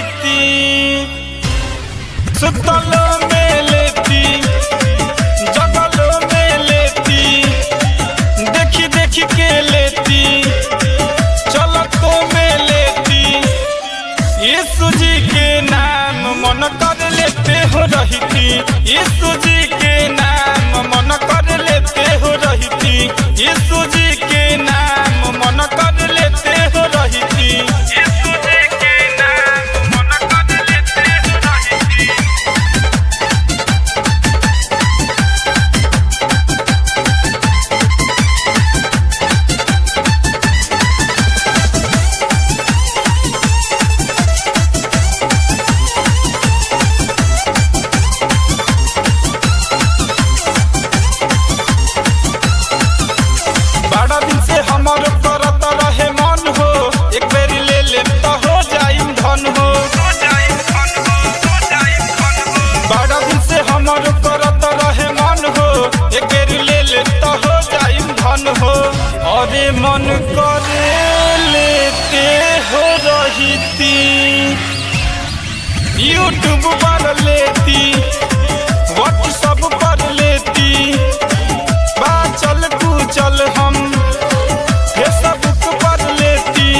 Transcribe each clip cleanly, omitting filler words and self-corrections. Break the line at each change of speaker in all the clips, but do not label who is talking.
रहीती, सुतलो में लेती, जगलो में लेती, देखी देखी के लेती, चलतो में लेती। यीशु जी के नाम मन कर लेते हो रहीती, यीशु जी के नाम मन कर लेते हो रहीती, यीशु जी के नाम मन कर लेते हो रहीती, यीशु जी के नाम मन कर लेते हो रहीती। बड़ा दिन से हमार करत रहे मन हो, एक बेरी ले ले तो हो जाइम धन हो। बड़ा दिन से हमार करत रहे मन हो, एक बेरी ले ले तो हो जाइम धन हो। अरे मन करे लेते हो रहीती, यूट्यूब पर लेती, व्हाट्सएप पर लेती, चल चल हम फेसबुक पर लेती।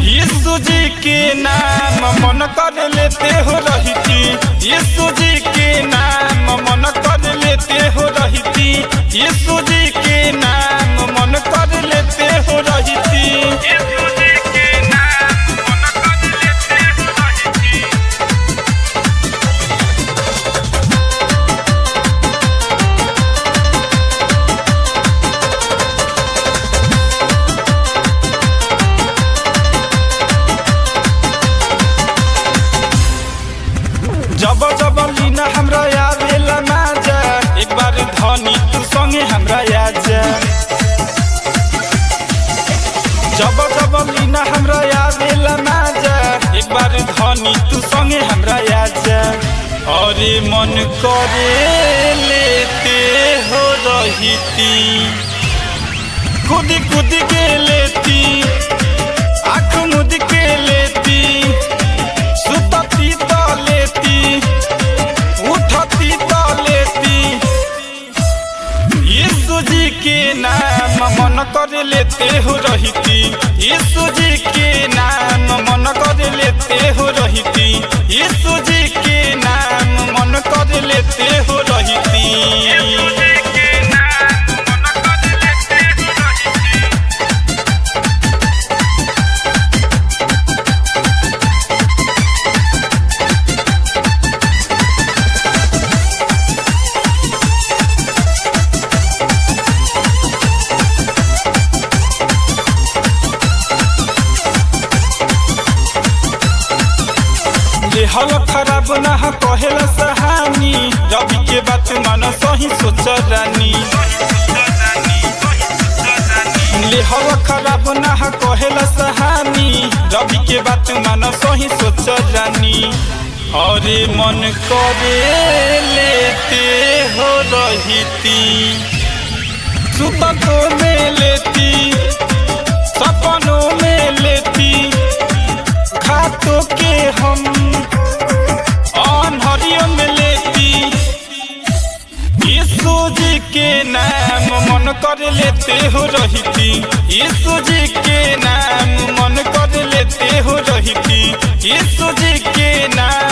यीशु जी के नाम मन कर लेते हो रहीती, यीशु जी के नाम मन कर लेते हो रहीती, यीशु जी के नाम मन कर लेते हो रहीती, यीशु जी के नाम मन कर लेते हो रहीती। जब जब लीना हमरा आवेला माजा, एक बार धनी तू संगे हमरा आजा। जब जब लीना हमरा आवेला माजा, एक बार धनी तू संगे हमरा आजा। अरे मन करे लेते हो रहीती, कूद कूद के लेती, आँख मुद के लेती, सुतती तो लेती, उठती तो लेती। यीशु जी के नाम मन कर लेते हो रहीती, यीशु जी के नाम मन कर लेते हो रहीती, यीशु जी के नाम मन कर लेते हो रहीती, यीशु जी के नाम मन कर लेते हो रहीती। हल खराब ना कहेला सहानी, रवि के बात मान सही सोच रानी। हल खराब ना कहेला सहानी, रवि के बात मान सही सोच रानी। अरे मन करे लेते हो रहीती, सुततो में लेती, सपनों में लेती, खातों के हम हरियों में लेती। यीशु जी के नाम मन कर लेते हो रहीती, यीशु जी के नाम मन कर लेते हो रहीती, यीशु जी के नाम